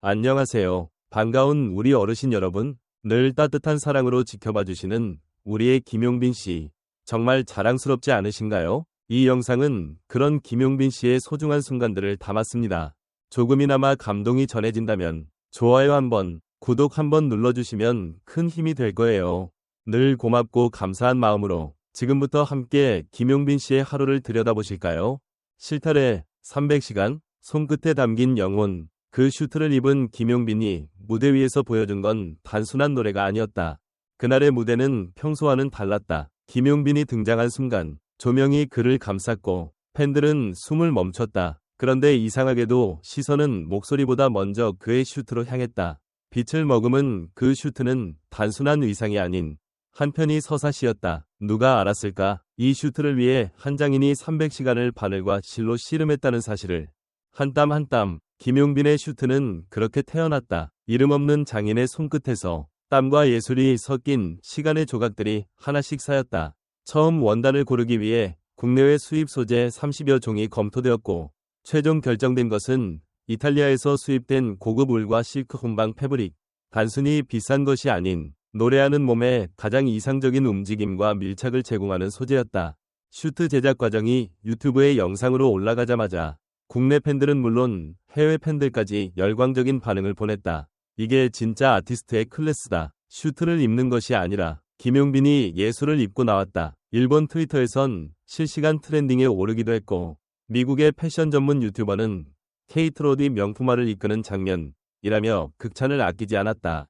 안녕하세요. 반가운 우리 어르신 여러분. 늘 따뜻한 사랑으로 지켜봐 주시는 우리의 김용빈 씨. 정말 자랑스럽지 않으신가요? 이 영상은 그런 김용빈 씨의 소중한 순간들을 담았습니다. 조금이나마 감동이 전해진다면 좋아요 한번, 구독 한번 눌러주시면 큰 힘이 될 거예요. 늘 고맙고 감사한 마음으로 지금부터 함께 김용빈 씨의 하루를 들여다보실까요? 실타래 300시간, 손끝에 담긴 영혼. 그 슈트를 입은 김용빈이 무대 위에서 보여준 건 단순한 노래가 아니었다. 그날의 무대는 평소와는 달랐다. 김용빈이 등장한 순간 조명이 그를 감쌌고 팬들은 숨을 멈췄다. 그런데 이상하게도 시선은 목소리보다 먼저 그의 슈트로 향했다. 빛을 머금은 그 슈트는 단순한 의상이 아닌 한편이 서사시였다. 누가 알았을까? 이 슈트를 위해 한 장인이 300시간을 바늘과 실로 씨름했다는 사실을. 한 땀 한 땀 김용빈의 슈트는 그렇게 태어났다. 이름 없는 장인의 손끝에서 땀과 예술이 섞인 시간의 조각들이 하나씩 쌓였다. 처음 원단을 고르기 위해 국내외 수입 소재 30여 종이 검토되었고 최종 결정된 것은 이탈리아에서 수입된 고급 울과 실크 혼방 패브릭. 단순히 비싼 것이 아닌 노래하는 몸에 가장 이상적인 움직임과 밀착을 제공하는 소재였다. 슈트 제작 과정이 유튜브에 영상으로 올라가자마자 국내 팬들은 물론 해외 팬들까지 열광적인 반응을 보냈다. 이게 진짜 아티스트의 클래스다. 슈트를 입는 것이 아니라 김용빈이 예술을 입고 나왔다. 일본 트위터에선 실시간 트렌딩에 오르기도 했고 미국의 패션 전문 유튜버는 케이트로디 명품화를 이끄는 장면이라며 극찬을 아끼지 않았다.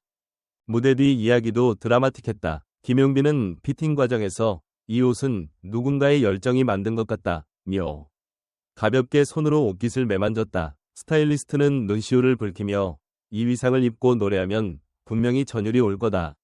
무대 뒤 이야기도 드라마틱했다. 김용빈은 피팅 과정에서 이 옷은 누군가의 열정이 만든 것 같다며 가볍게 손으로 옷깃을 매만졌다. 스타일리스트는 눈시울을 붉히며 이 위상을 입고 노래하면 분명히 전율이 올 거다.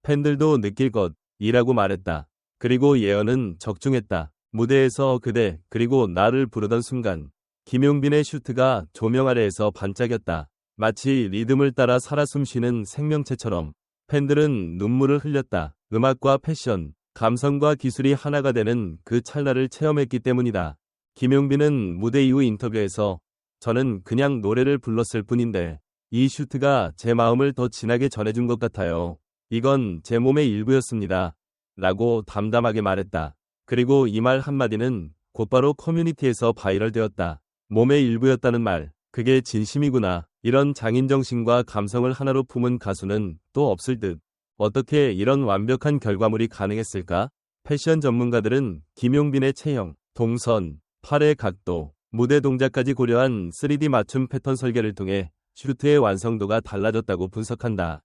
팬들도 느낄 것이라고 말했다. 그리고 예언은 적중했다. 무대에서 그대 그리고 나를 부르던 순간 김용빈의 슈트가 조명 아래에서 반짝였다. 마치 리듬을 따라 살아 숨쉬는 생명체처럼 팬들은 눈물을 흘렸다. 음악과 패션, 감성과 기술이 하나가 되는 그 찰나를 체험했기 때문이다. 김용빈은 무대 이후 인터뷰에서 저는 그냥 노래를 불렀을 뿐인데 이 슈트가 제 마음을 더 진하게 전해준 것 같아요. 이건 제 몸의 일부였습니다. 라고 담담하게 말했다. 그리고 이 말 한마디는 곧바로 커뮤니티에서 바이럴되었다. 몸의 일부였다는 말, 그게 진심이구나. 이런 장인정신과 감성을 하나로 품은 가수는 또 없을 듯. 어떻게 이런 완벽한 결과물이 가능했을까? 패션 전문가들은 김용빈의 체형, 동선, 팔의 각도, 무대 동작까지 고려한 3D 맞춤 패턴 설계를 통해 슈트의 완성도가 달라졌다고 분석한다.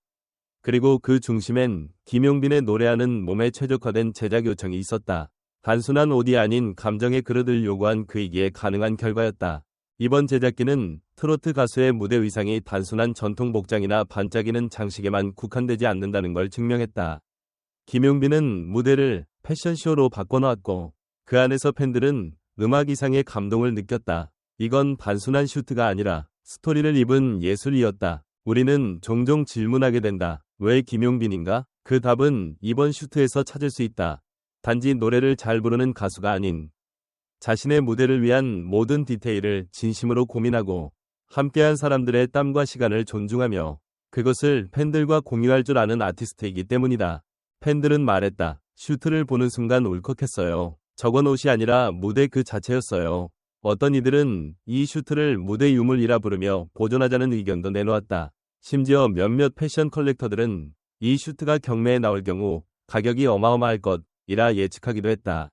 그리고 그 중심엔 김용빈의 노래하는 몸에 최적화된 제작 요청이 있었다. 단순한 옷이 아닌 감정의 그릇을 요구한 그이기에 가능한 결과였다. 이번 제작기는 트로트 가수의 무대 의상이 단순한 전통 복장이나 반짝이는 장식에만 국한되지 않는다는 걸 증명했다. 김용빈은 무대를 패션쇼로 바꿔놓았고 그 안에서 팬들은 음악 이상의 감동을 느꼈다. 이건 단순한 슈트가 아니라 스토리를 입은 예술이었다. 우리는 종종 질문하게 된다. 왜 김용빈인가? 그 답은 이번 슈트에서 찾을 수 있다. 단지 노래를 잘 부르는 가수가 아닌 자신의 무대를 위한 모든 디테일을 진심으로 고민하고 함께한 사람들의 땀과 시간을 존중하며 그것을 팬들과 공유할 줄 아는 아티스트이기 때문이다. 팬들은 말했다. 슈트를 보는 순간 울컥했어요. 저건 옷이 아니라 무대 그 자체였어요. 어떤 이들은 이 슈트를 무대 유물이라 부르며 보존하자는 의견도 내놓았다. 심지어 몇몇 패션 컬렉터들은 이 슈트가 경매에 나올 경우 가격이 어마어마할 것이라 예측하기도 했다.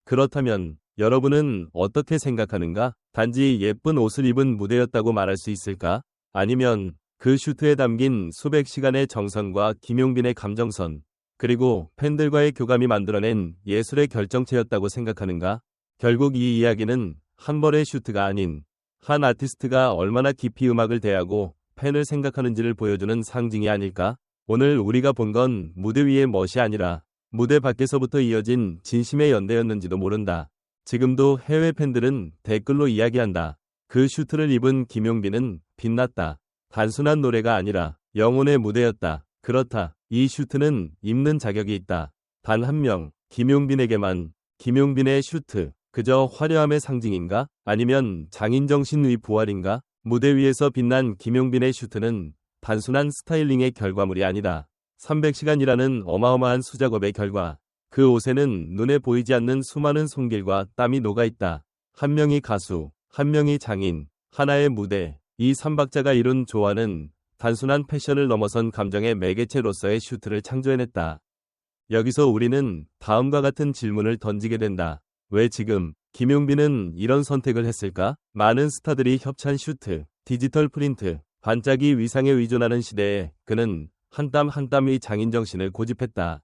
그렇다면 여러분은 어떻게 생각하는가? 단지 예쁜 옷을 입은 무대였다고 말할 수 있을까? 아니면 그 슈트에 담긴 수백 시간의 정성과 김용빈의 감정선, 그리고 팬들과의 교감이 만들어낸 예술의 결정체였다고 생각하는가? 결국 이 이야기는 한 벌의 슈트가 아닌 한 아티스트가 얼마나 깊이 음악을 대하고 팬을 생각하는지를 보여주는 상징이 아닐까? 오늘 우리가 본 건 무대 위의 멋이 아니라 무대 밖에서부터 이어진 진심의 연대였는지도 모른다. 지금도 해외 팬들은 댓글로 이야기한다. 그 슈트를 입은 김용빈은 빛났다. 단순한 노래가 아니라 영혼의 무대였다. 그렇다. 이 슈트는 입는 자격이 있다. 단 한 명, 김용빈에게만. 김용빈의 슈트, 그저 화려함의 상징인가? 아니면 장인정신의 부활인가? 무대 위에서 빛난 김용빈의 슈트는 단순한 스타일링의 결과물이 아니다. 300시간이라는 어마어마한 수작업의 결과. 그 옷에는 눈에 보이지 않는 수많은 손길과 땀이 녹아있다. 한 명이 가수, 한 명이 장인, 하나의 무대. 이 삼박자가 이룬 조화는 단순한 패션을 넘어선 감정의 매개체로서의 슈트를 창조해냈다. 여기서 우리는 다음과 같은 질문을 던지게 된다. 왜 지금 김용빈은 이런 선택을 했을까? 많은 스타들이 협찬 슈트, 디지털 프린트, 반짝이 위상에 의존하는 시대에 그는 한 땀 한 땀의 장인정신을 고집했다.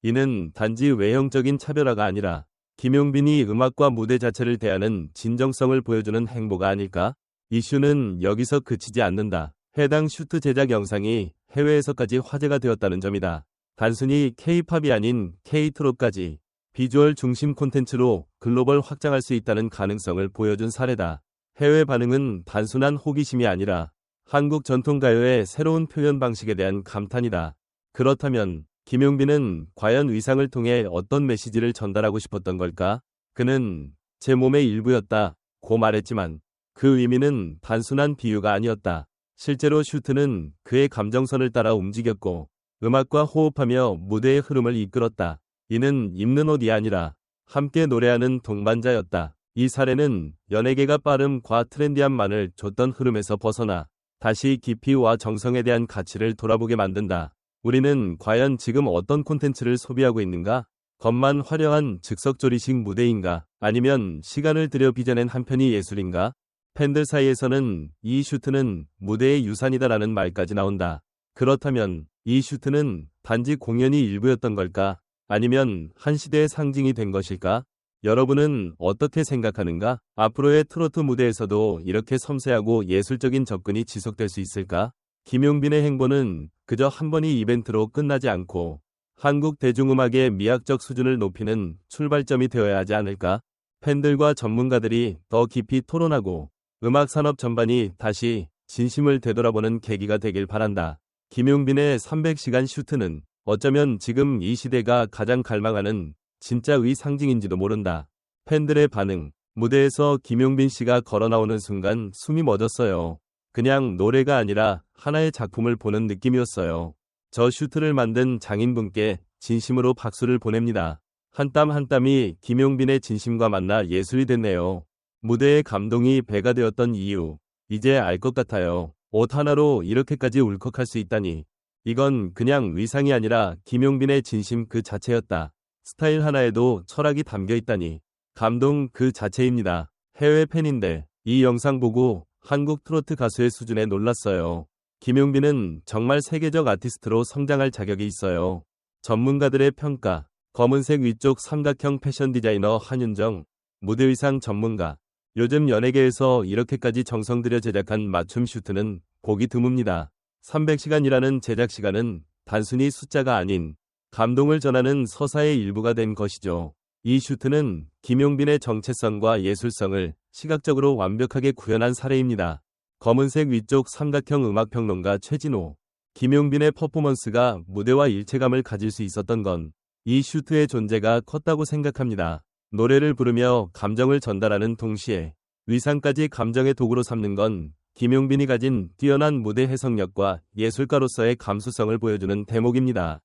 이는 단지 외형적인 차별화가 아니라 김용빈이 음악과 무대 자체를 대하는 진정성을 보여주는 행보가 아닐까? 이슈는 여기서 그치지 않는다. 해당 슈트 제작 영상이 해외에서까지 화제가 되었다는 점이다. 단순히 K-팝이 아닌 K-트롯까지 비주얼 중심 콘텐츠로 글로벌 확장할 수 있다는 가능성을 보여준 사례다. 해외 반응은 단순한 호기심이 아니라 한국 전통가요의 새로운 표현 방식에 대한 감탄이다. 그렇다면 김용빈은 과연 의상을 통해 어떤 메시지를 전달하고 싶었던 걸까? 그는 제 몸의 일부였다 고 말했지만 그 의미는 단순한 비유가 아니었다. 실제로 슈트는 그의 감정선을 따라 움직였고 음악과 호흡하며 무대의 흐름을 이끌었다. 이는 입는 옷이 아니라 함께 노래하는 동반자였다. 이 사례는 연예계가 빠름과 트렌디함만을 줬던 흐름에서 벗어나 다시 깊이와 정성에 대한 가치를 돌아보게 만든다. 우리는 과연 지금 어떤 콘텐츠를 소비하고 있는가? 겉만 화려한 즉석조리식 무대인가? 아니면 시간을 들여 빚어낸 한 편의 예술인가? 팬들 사이에서는 이 슈트는 무대의 유산이다라는 말까지 나온다. 그렇다면 이 슈트는 단지 공연이 일부였던 걸까? 아니면 한 시대의 상징이 된 것일까? 여러분은 어떻게 생각하는가? 앞으로의 트로트 무대에서도 이렇게 섬세하고 예술적인 접근이 지속될 수 있을까? 김용빈의 행보는 그저 한 번의 이벤트로 끝나지 않고 한국 대중음악의 미학적 수준을 높이는 출발점이 되어야 하지 않을까? 팬들과 전문가들이 더 깊이 토론하고 음악 산업 전반이 다시 진심을 되돌아보는 계기가 되길 바란다. 김용빈의 300시간 슈트는 어쩌면 지금 이 시대가 가장 갈망하는 진짜의 상징인지도 모른다. 팬들의 반응, 무대에서 김용빈 씨가 걸어 나오는 순간 숨이 멎었어요. 그냥 노래가 아니라 하나의 작품을 보는 느낌이었어요. 저 슈트를 만든 장인분께 진심으로 박수를 보냅니다. 한 땀 한 땀이 김용빈의 진심과 만나 예술이 됐네요. 무대의 감동이 배가 되었던 이유, 이제 알 것 같아요. 옷 하나로 이렇게까지 울컥할 수 있다니. 이건 그냥 의상이 아니라 김용빈의 진심 그 자체였다. 스타일 하나에도 철학이 담겨 있다니. 감동 그 자체입니다. 해외 팬인데 이 영상 보고 한국 트로트 가수의 수준에 놀랐어요. 김용빈은 정말 세계적 아티스트로 성장할 자격이 있어요. 전문가들의 평가, 검은색 위쪽 삼각형 패션 디자이너 한윤정, 무대 의상 전문가. 요즘 연예계에서 이렇게까지 정성 들여 제작한 맞춤 슈트는 보기 드뭅니다. 300시간이라는 제작 시간은 단순히 숫자가 아닌 감동을 전하는 서사의 일부가 된 것이죠. 이 슈트는 김용빈의 정체성과 예술성을 시각적으로 완벽하게 구현한 사례입니다. 검은색 위쪽 삼각형 음악평론가 최진호. 김용빈의 퍼포먼스가 무대와 일체감을 가질 수 있었던 건 이 슈트의 존재가 컸다고 생각합니다. 노래를 부르며 감정을 전달하는 동시에 의상까지 감정의 도구로 삼는 건 김용빈이 가진 뛰어난 무대 해석력과 예술가로서의 감수성을 보여주는 대목입니다.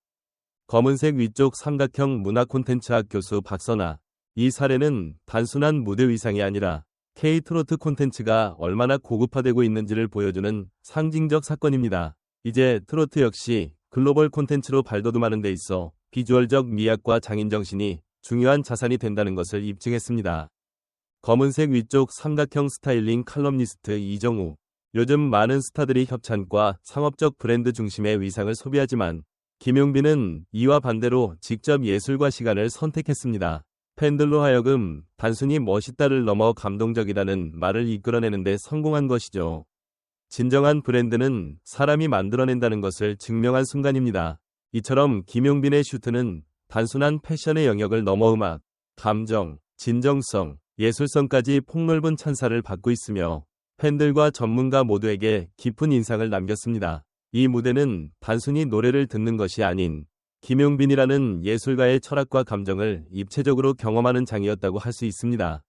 검은색 위쪽 삼각형 문화 콘텐츠학 교수 박선아. 이 사례는 단순한 무대 의상이 아니라 K-트로트 콘텐츠가 얼마나 고급화되고 있는지를 보여주는 상징적 사건입니다. 이제 트로트 역시 글로벌 콘텐츠로 발돋움하는 데 있어 비주얼적 미학과 장인정신이 중요한 자산이 된다는 것을 입증했습니다. 검은색 위쪽 삼각형 스타일링 칼럼니스트 이정우. 요즘 많은 스타들이 협찬과 상업적 브랜드 중심의 의상을 소비하지만 김용빈은 이와 반대로 직접 예술과 시간을 선택했습니다. 팬들로 하여금 단순히 멋있다를 넘어 감동적이다는 말을 이끌어내는 데 성공한 것이죠. 진정한 브랜드는 사람이 만들어낸다는 것을 증명한 순간입니다. 이처럼 김용빈의 슈트는 단순한 패션의 영역을 넘어 음악, 감정, 진정성, 예술성까지 폭넓은 찬사를 받고 있으며 팬들과 전문가 모두에게 깊은 인상을 남겼습니다. 이 무대는 단순히 노래를 듣는 것이 아닌 김용빈이라는 예술가의 철학과 감정을 입체적으로 경험하는 장이었다고 할 수 있습니다.